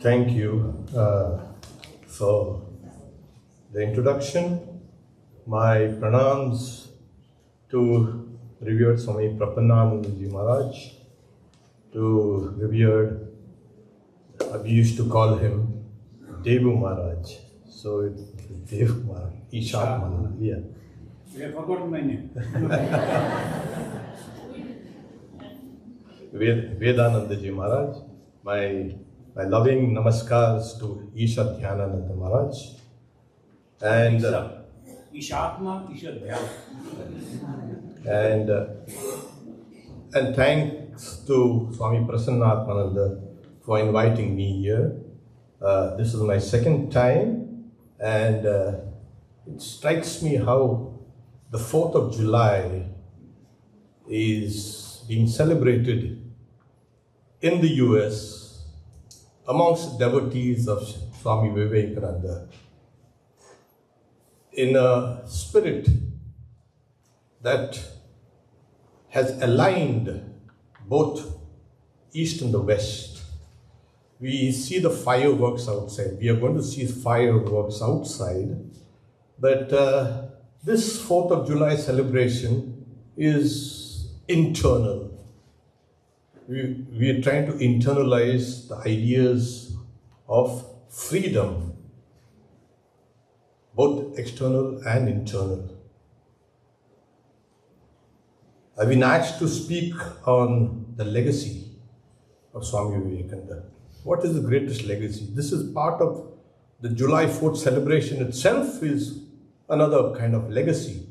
Thank you for the introduction. My pranams to revered Swami Vivekananda Maharaj, to revered, we used to call him Devu Maharaj. So it's Devu Maharaj, Ishat Maharaj, yeah. You have forgotten my name. Vedanta Maharaj, my loving namaskars to Satyamayananda Maharaj. And Ishatma, Ishadhyam. And thanks to Swami Prasannatmananda for inviting me here. This is my second time, and it strikes me how the 4th of July is being celebrated in the US amongst devotees of Swami Vivekananda in a spirit that has aligned both East and the West. We see the fireworks outside. We are going to see fireworks outside. But this 4th of July celebration is internal. We are trying to internalize the ideas of freedom, both external and internal. I've been asked to speak on the legacy of Swami Vivekananda. What is the greatest legacy? This is part of the July 4th celebration itself, is another kind of legacy.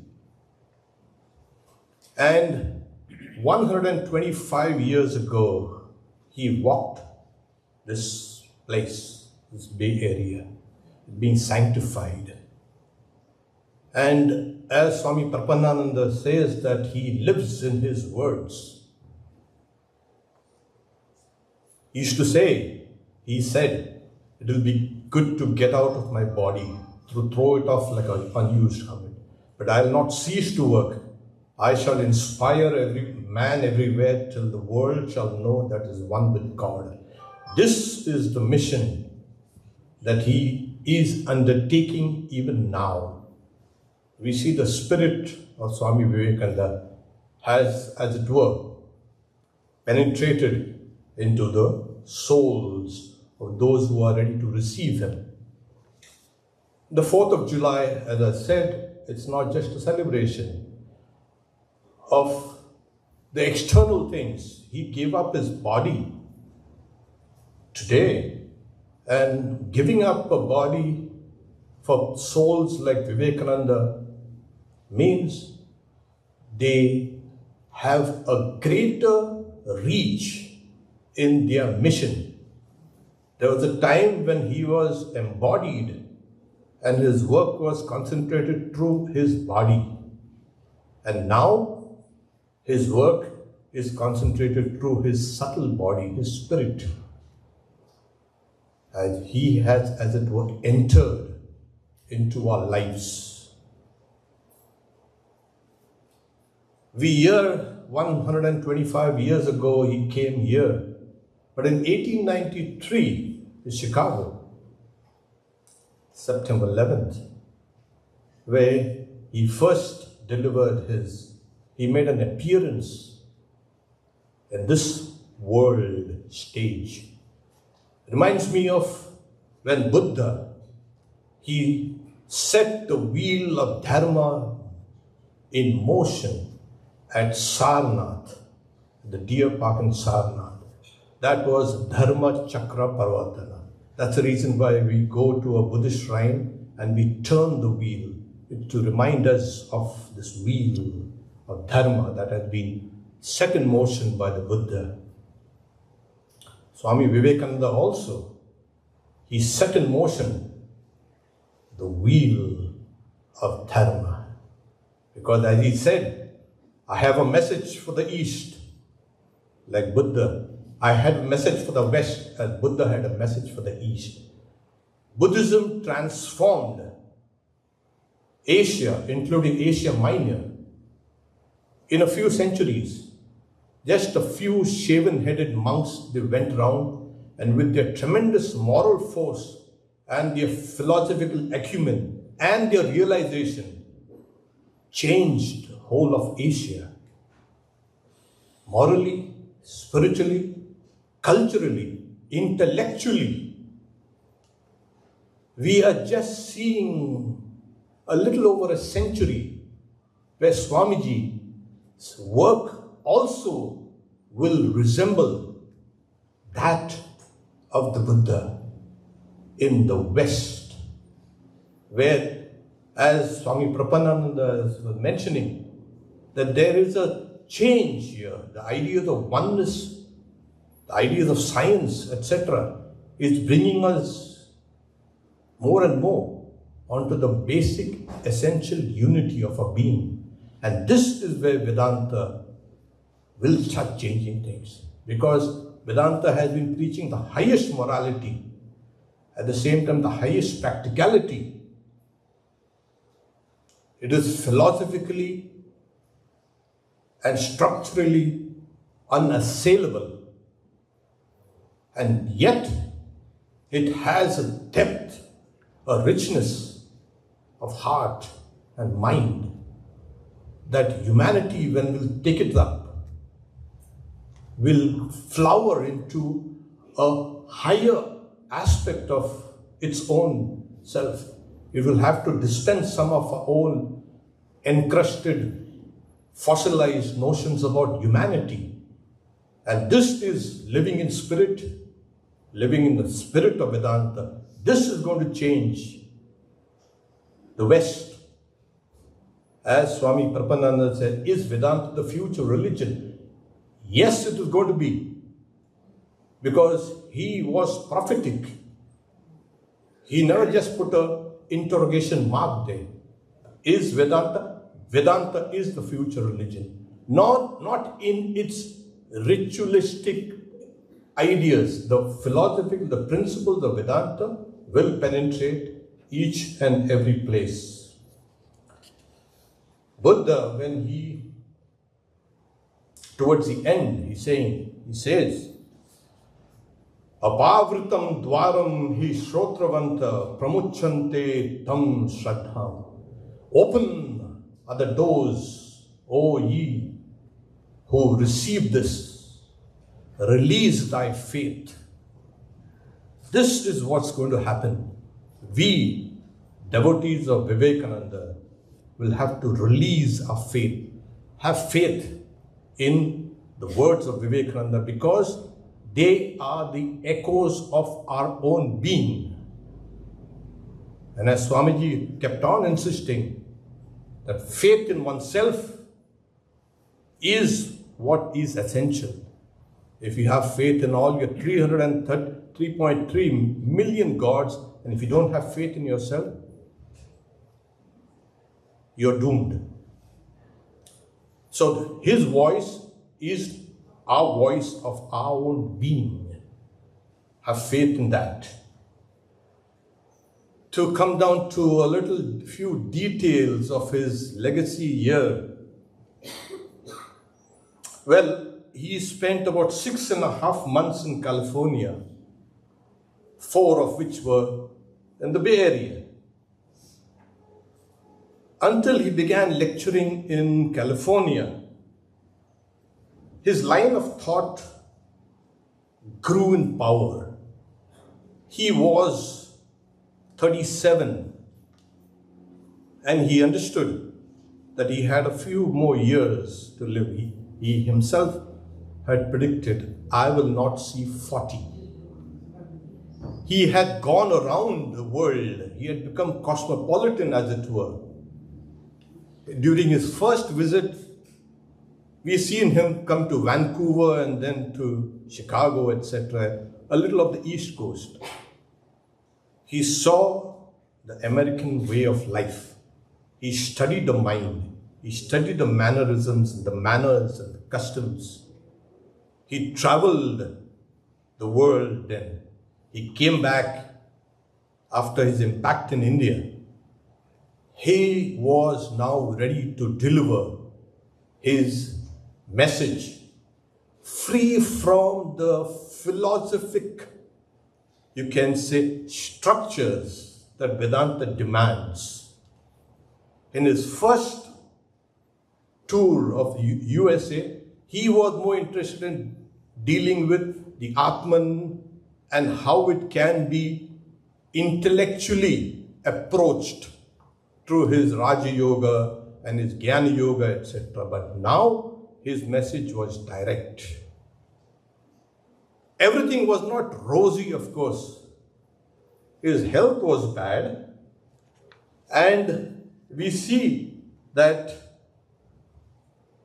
And 125 years ago, he walked this place, this Bay Area, being sanctified. And as Swami Prabhupada says that he lives in his words. He used to say, he said, it will be good to get out of my body, to throw it off like an unused garment. But I will not cease to work. I shall inspire every man everywhere till the world shall know that is one with God. This is the mission that he is undertaking even now. We see the spirit of Swami Vivekananda has, as it were, penetrated into the souls of those who are ready to receive him. The 4th of July, as I said, it's not just a celebration of the external things. He gave up his body today, and giving up a body for souls like Vivekananda means they have a greater reach in their mission. There was a time when he was embodied and his work was concentrated through his body. And now his work is concentrated through his subtle body, his spirit. And he has, as it were, entered into our lives. We hear 125 years ago he came here. But in 1893, in Chicago, September 11th, where he first delivered he made an appearance in this world stage. It reminds me of when Buddha, he set the wheel of Dharma in motion at Sarnath, the deer park in Sarnath. That was Dharma Chakra Parvatana. That's the reason why we go to a Buddhist shrine and we turn the wheel to remind us of this wheel of Dharma that has been set in motion by the Buddha. Swami Vivekananda also, he set in motion the wheel of Dharma. Because as he said, I have a message for the East, like Buddha. I had a message for the West, as Buddha had a message for the East. Buddhism transformed Asia, including Asia Minor, in a few centuries. Just a few shaven-headed monks, they went around and with their tremendous moral force and their philosophical acumen and their realization, changed the whole of Asia. Morally, spiritually, culturally, intellectually. We are just seeing a little over a century where Swamiji's work also will resemble that of the Buddha in the West, where, as Swami Prabhupada was mentioning, that there is a change here. The ideas of oneness, the ideas of science, etc., is bringing us more and more onto the basic, essential unity of our being. And this is where Vedanta will start changing things. Because Vedanta has been preaching the highest morality, at the same time the highest practicality. It is philosophically and structurally unassailable. And yet, it has a depth, a richness of heart and mind that humanity, when will take it up, will flower into a higher aspect of its own self. It will have to dispense some of our own encrusted, fossilized notions about humanity. And this is living in spirit, living in the spirit of Vedanta. This is going to change the West. As Swami Prabhupada said, is Vedanta the future religion? Yes, it is going to be. Because he was prophetic. He never just put an interrogation mark there. Is Vedanta? Vedanta is the future religion. Not in its ritualistic ideas. The philosophical, the principles of Vedanta will penetrate each and every place. Buddha, when he, towards the end, he says, Apavritam dwaram hi shrotravanta pramuchante tam shraddham. Open are the doors, O ye who receive this. Release thy faith. This is what's going to happen. We, devotees of Vivekananda, will have to release our faith. Have faith in the words of Vivekananda because they are the echoes of our own being. And as Swamiji kept on insisting, that faith in oneself is what is essential. If you have faith in all your 3.3 million gods, and if you don't have faith in yourself, you're doomed. So his voice is our voice of our own being. Have faith in that. To come down to a few details of his legacy here. Well, he spent about 6.5 months in California, 4 of which were in the Bay Area. Until he began lecturing in California, his line of thought grew in power. He was 37 and he understood that he had a few more years to live. He himself had predicted, I will not see 40. He had gone around the world. He had become cosmopolitan, as it were. During his first visit, we've seen him come to Vancouver and then to Chicago, etc., a little of the East Coast. He saw the American way of life. He studied the mind. He studied the mannerisms, the manners and the customs. He traveled the world then. He came back after his impact in India. He was now ready to deliver his message free from the philosophic you can say, structures that Vedanta demands. In his first tour of the USA, he was more interested in dealing with the Atman and how it can be intellectually approached through his Raja Yoga and his Jnana Yoga, etc. But now his message was direct. Everything was not rosy, of course. His health was bad, and we see that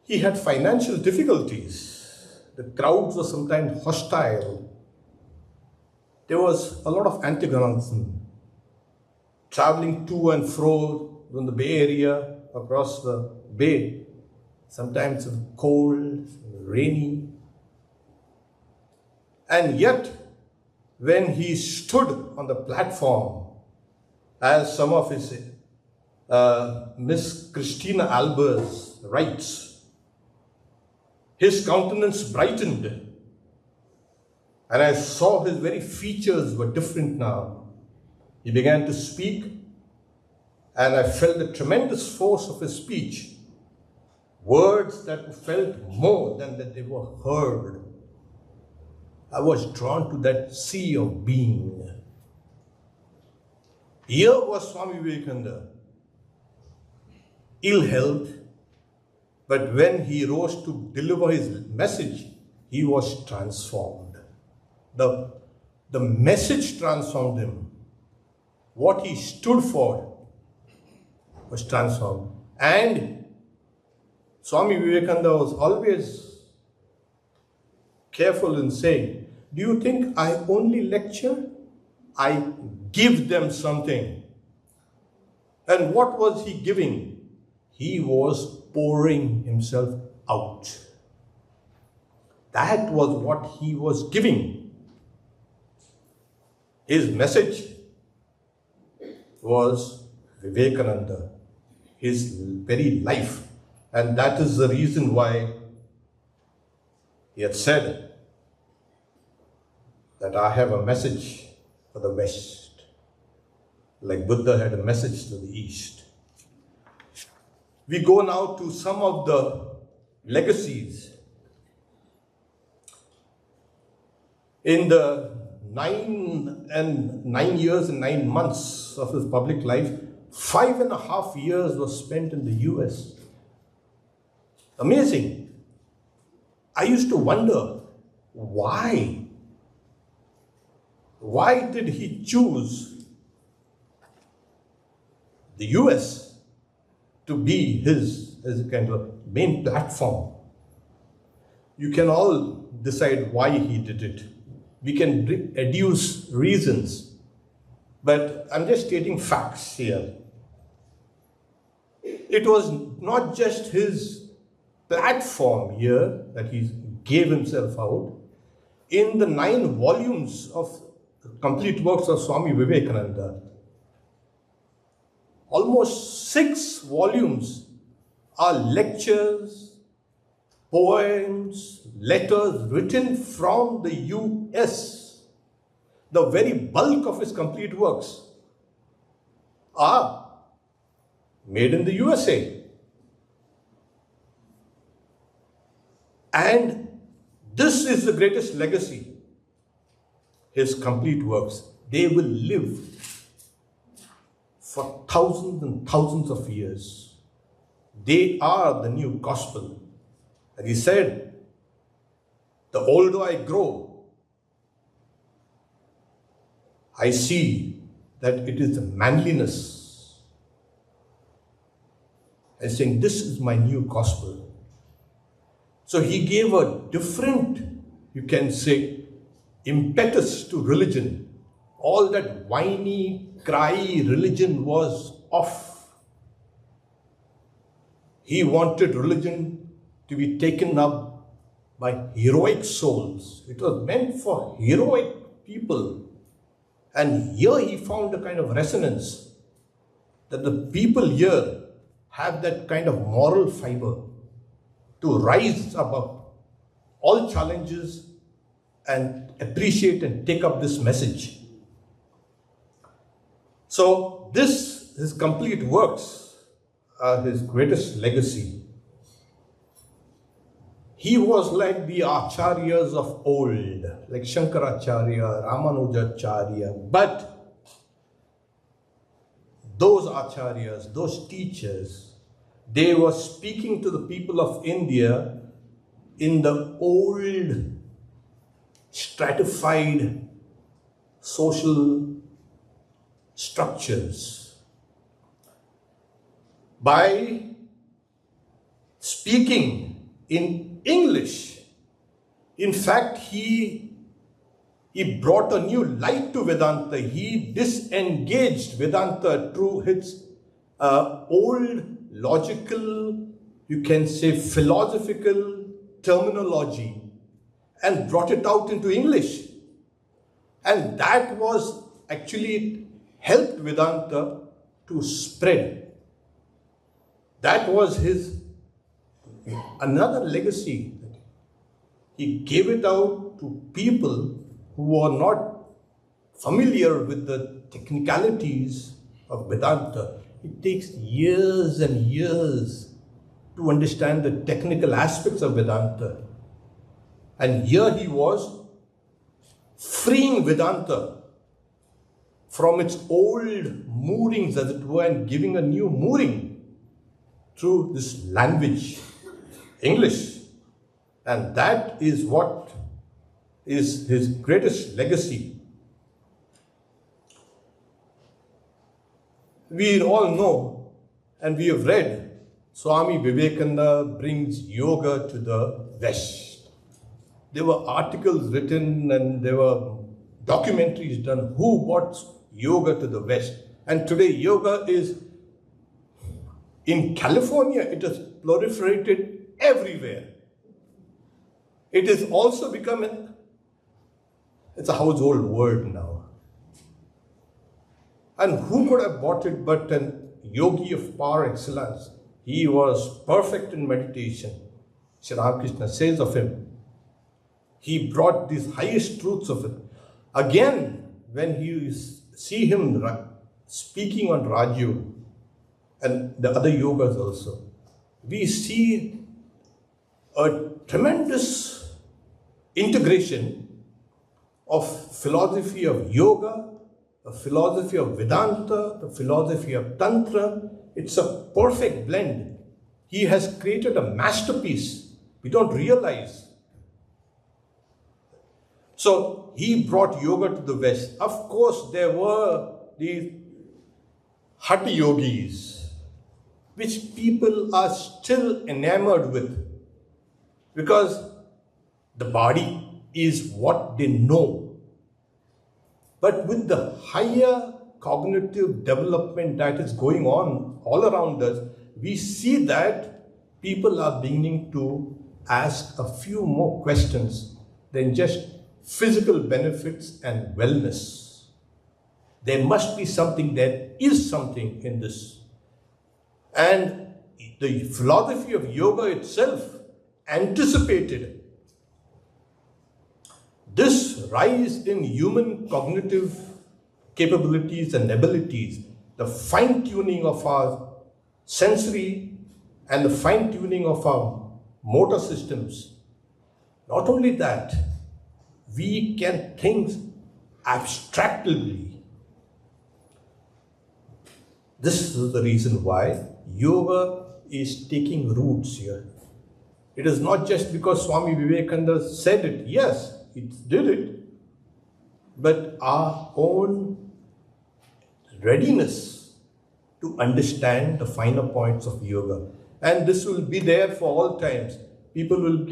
he had financial difficulties. The crowds were sometimes hostile. There was a lot of antagonism, traveling to and fro in the Bay Area, across the bay. Sometimes it's cold, rainy. And yet, when he stood on the platform, as some of his Miss Christina Albers writes, his countenance brightened, and I saw his very features were different now. He began to speak, and I felt the tremendous force of his speech. Words that felt more than that they were heard. I was drawn to that sea of being. Here was Swami Vivekananda, ill health, but when he rose to deliver his message, he was transformed. The message transformed him. What he stood for was transformed. And Swami Vivekananda was always careful in saying, do you think I only lecture? I give them something. And what was he giving? He was pouring himself out. That was what he was giving. His message was Vivekananda, his very life. And that is the reason why he had said that I have a message for the West, like Buddha had a message to the East. We go now to some of the legacies. In the 9 years and 9 months of his public life, 5.5 years was spent in the US. Amazing. I used to wonder, why? Why did he choose the US to be his kind of main platform? You can all decide why he did it. We can adduce reasons, but I'm just stating facts here. It was not just his platform here that he gave himself out. In the 9 volumes of complete works of Swami Vivekananda, almost 6 volumes are lectures, poems, letters written from the US. The very bulk of his complete works are made in the USA. And this is the greatest legacy. His complete works. They will live for thousands and thousands of years. They are the new gospel. And he said, the older I grow, I see that it is the manliness. And saying, this is my new gospel. So he gave a different, you can say, impetus to religion. All that whiny, cry religion was off. He wanted religion to be taken up by heroic souls. It was meant for heroic people. And here he found a kind of resonance that the people here have that kind of moral fiber to rise above all challenges and appreciate and take up this message. So his complete works are his greatest legacy. He was like the acharyas of old, like Shankaracharya, Ramanujacharya, but those acharyas, those teachers, they were speaking to the people of India in the old, stratified social structures. By speaking in English, in fact, he brought a new light to Vedanta. He disengaged Vedanta through its old logical, you can say philosophical terminology, and brought it out into English. And that was actually helped Vedanta to spread. That was his another legacy. He gave it out to people who are not familiar with the technicalities of Vedanta. It takes years and years to understand the technical aspects of Vedanta. And here he was freeing Vedanta from its old moorings, as it were, and giving a new mooring through this language, English. And that is what is his greatest legacy. We all know and we have read Swami Vivekananda brings yoga to the West. There were articles written and there were documentaries done who brought yoga to the West. And today yoga is, in California, it has proliferated everywhere. It is also become it's a household word now. And who could have bought it but an yogi of par excellence? He was perfect in meditation. Sri Ramakrishna says of him, he brought these highest truths of it. Again, when you see him speaking on Rajyoga and the other yogas also, we see a tremendous integration of philosophy of yoga, a philosophy of Vedanta, the philosophy of Tantra. It's a perfect blend. He has created a masterpiece. We don't realize. So he brought yoga to the West. Of course, there were these Hatha yogis, which people are still enamored with, because the body is what they know. But with the higher cognitive development that is going on all around us, we see that people are beginning to ask a few more questions than just physical benefits and wellness. There must be something, there is something in this. And the philosophy of yoga itself anticipated this rise in human cognitive capabilities and abilities, the fine-tuning of our sensory and the fine-tuning of our motor systems. Not only that, we can think abstractly. This is the reason why yoga is taking roots here. It is not just because Swami Vivekananda said it. Yes, it did it. But our own readiness to understand the finer points of yoga. And this will be there for all times. People will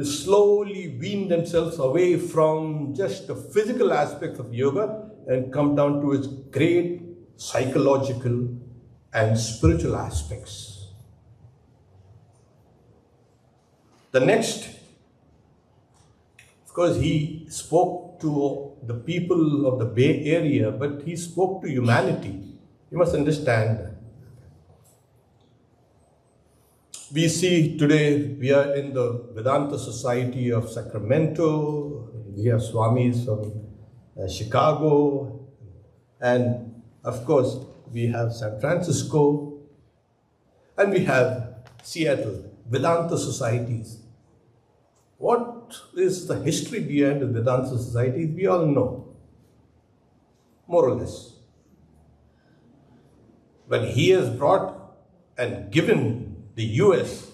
slowly wean themselves away from just the physical aspects of yoga and come down to its great psychological and spiritual aspects. The next, of course, he spoke to the people of the Bay Area, but he spoke to humanity. You must understand that. We see today, we are in the Vedanta Society of Sacramento. We have Swamis from Chicago. And Of course, we have San Francisco and we have Seattle, Vedanta societies. What is the history behind the Vedanta societies? We all know, more or less. But he has brought and given the US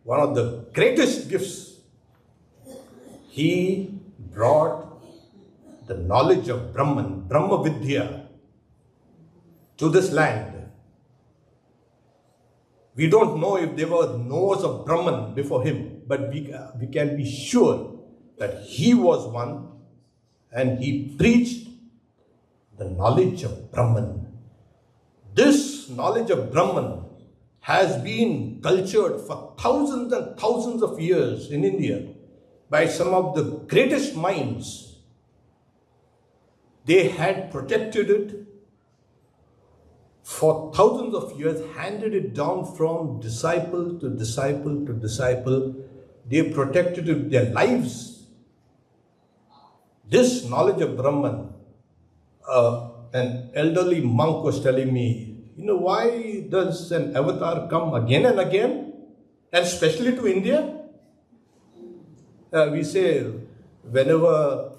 one of the greatest gifts. He brought the knowledge of Brahman, Brahma Vidya, to this land. We don't know if there were knowers of Brahman before him, but we can be sure that he was one and he preached the knowledge of Brahman. This knowledge of Brahman has been cultured for thousands and thousands of years in India by some of the greatest minds. They had protected it for thousands of years, handed it down from disciple to disciple to disciple. They protected it with their lives. This knowledge of Brahman, an elderly monk was telling me, why does an avatar come again and again, and especially to India? We say whenever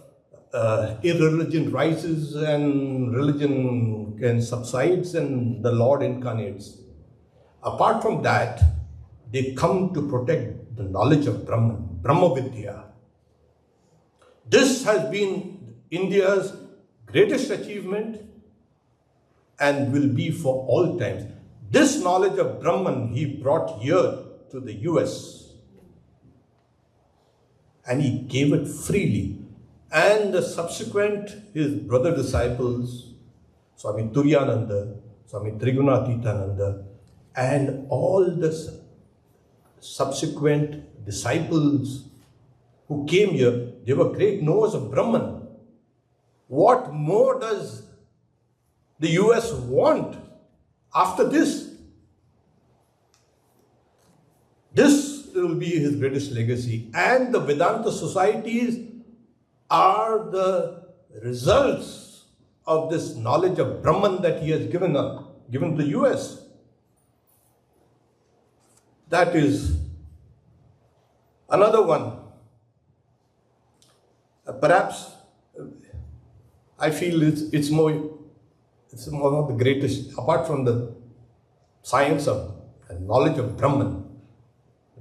irreligion rises and religion can subsides and the Lord incarnates. Apart from that, they come to protect the knowledge of Brahman, Brahma Vidya. This has been India's greatest achievement and will be for all times. This knowledge of Brahman he brought here to the US and he gave it freely. And the subsequent, his brother disciples, Swami Turiyananda, Swami Trigunatitananda, and all the subsequent disciples who came here, they were great knowers of Brahman. What more does the US want after this? This will be his greatest legacy. And the Vedanta societies are the results of this knowledge of Brahman that he has given to the US. That is another one. Perhaps I feel it's one of the greatest, apart from the science of and knowledge of Brahman,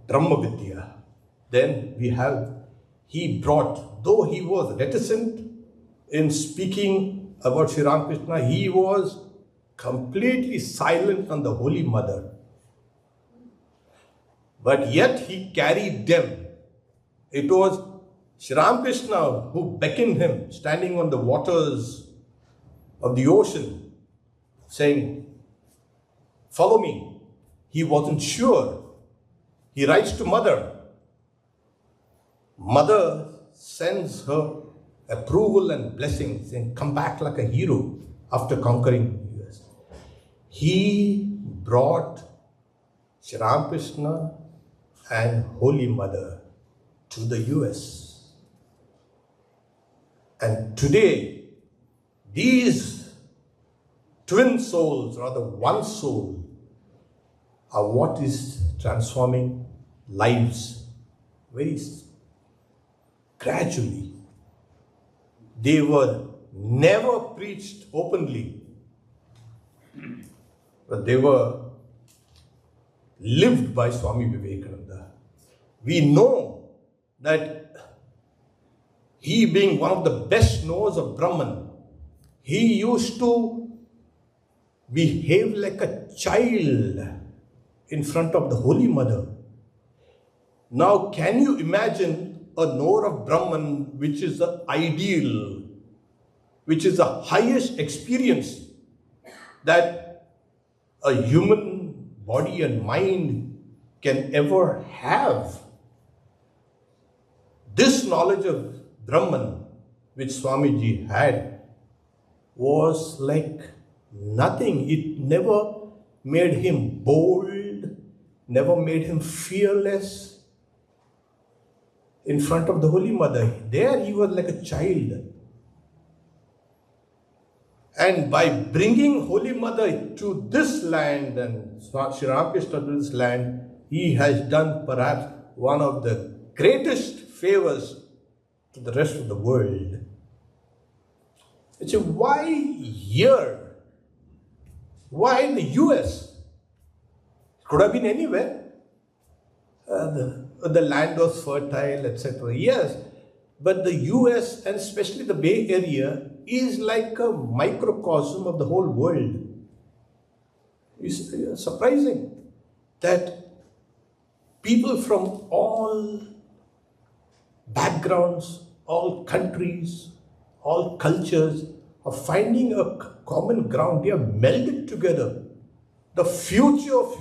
Brahma Vidya. Then we have, he brought, though he was reticent in speaking about Sri Ramakrishna, he was completely silent on the Holy Mother. But yet he carried them. It was Sri Ramakrishna who beckoned him, standing on the waters of the ocean, saying, "Follow me." He wasn't sure. He writes to Mother. Mother sends her approval and blessings and come back like a hero after conquering the US. He brought Sri Ramakrishna and Holy Mother to the US. And today, these twin souls, rather one soul, are what is transforming lives very gradually. They were never preached openly, but they were lived by Swami Vivekananda. We know that he, being one of the best knowers of Brahman, he used to behave like a child in front of the Holy Mother. Now, can you imagine a knower of Brahman, which is the ideal, which is the highest experience that a human body and mind can ever have? This knowledge of Brahman, which Swamiji had, was like nothing. It never made him bold, never made him fearless in front of the Holy Mother. There he was like a child. And by bringing Holy Mother to this land and Sri Ramakrishna to this land, he has done perhaps one of the greatest favors to the rest of the world. So why here? Why in the US? It could have been anywhere. The land was fertile, etc. Yes, but the US and especially the Bay Area is like a microcosm of the whole world. It's surprising that people from all backgrounds, all countries, all cultures are finding a common ground. They are melded together. The future of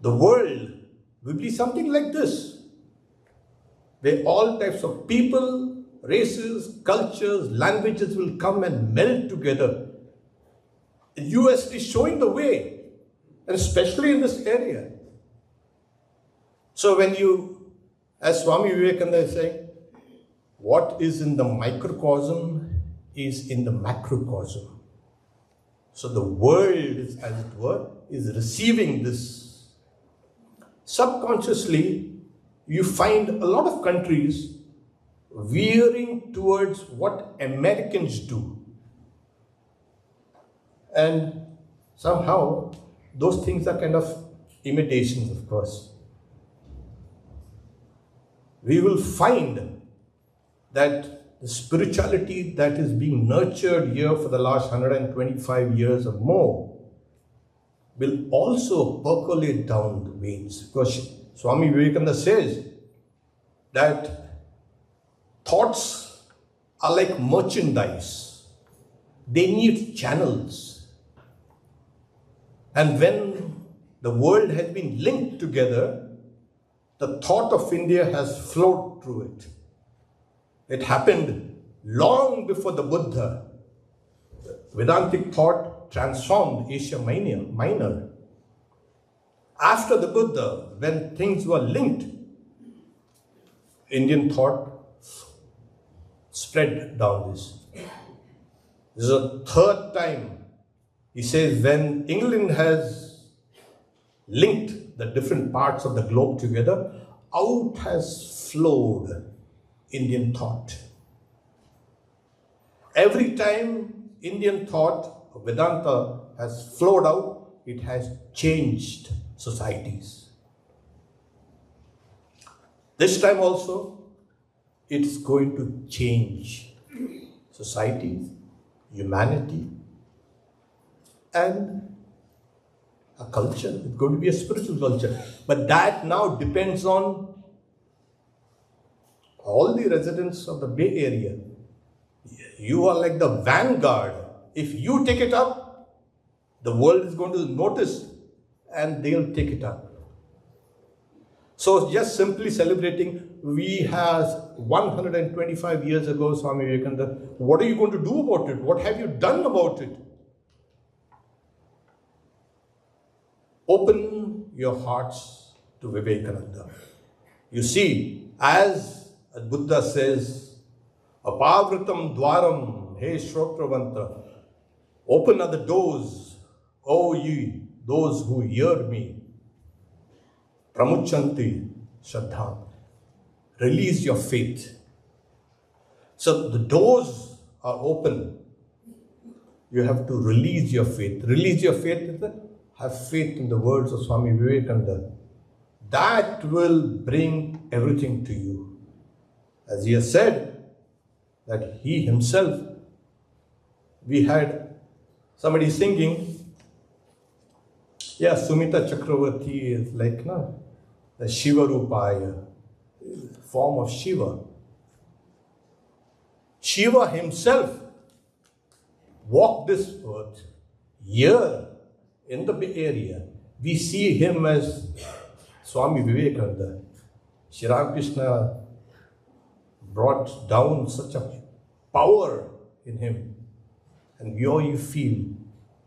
the world will be something like this, where all types of people, races, cultures, languages will come and meld together. The US is showing the way, and especially in this area. So when you, as Swami Vivekananda is saying, what is in the microcosm is in the macrocosm. So the world is, as it were, is receiving this. Subconsciously, you find a lot of countries veering towards what Americans do. And somehow, those things are kind of imitations, of course. We will find that the spirituality that is being nurtured here for the last 125 years or more will also percolate down the veins. Because Swami Vivekananda says that thoughts are like merchandise. They need channels. And when the world has been linked together, the thought of India has flowed through it. It happened long before the Buddha. Vedantic thought transformed Asia Minor. After the Buddha, when things were linked, Indian thought spread down this. This is the third time, he says, when England has linked the different parts of the globe together, out has flowed Indian thought. Every time Indian thought, Vedanta, has flowed out, it has changed societies. This time also, it's going to change societies, humanity, and a culture. It's going to be a spiritual culture. But that now depends on all the residents of the Bay Area. You are like the vanguard. If you take it up, the world is going to notice and they'll take it up. So just simply celebrating, we had 125 years ago, Swami Vivekananda, what are you going to do about it? What have you done about it? Open your hearts to Vivekananda. You see, as Buddha says, Apavritam dwaram, he Shrotravanta, open are the doors, O ye, those who hear me. Pramuchanti Shraddha. Release your faith. So the doors are open. You have to release your faith. Release your faith, have faith in the words of Swami Vivekananda. That will bring everything to you. As he has said, that he himself, we had somebody singing, yeah, Sumita Chakravarti is like, no, the Shiva Rupaya, form of Shiva. Shiva himself walked this earth here in the Bay Area. We see him as Swami Vivekananda. Sri Ramakrishna brought down such a power in him. And here you feel.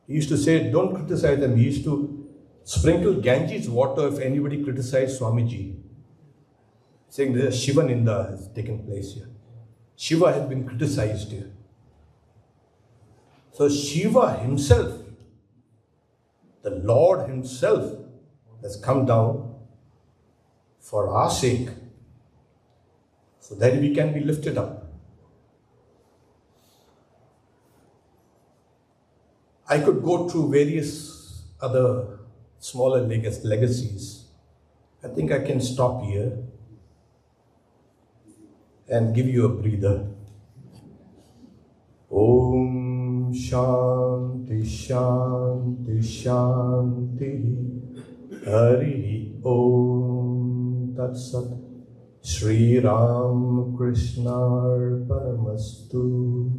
He used to say, don't criticize them. He used to sprinkle Ganges water if anybody criticized Swamiji. Saying that Shiva Ninda has taken place here. Shiva has been criticized here. So Shiva himself, the Lord himself, has come down for our sake, so that we can be lifted up. I could go through various other smaller legacies. I think I can stop here and give you a breather. Om Shanti Shanti Shanti Hari Om Tat Sat Shri Ram Krishna Paramastu.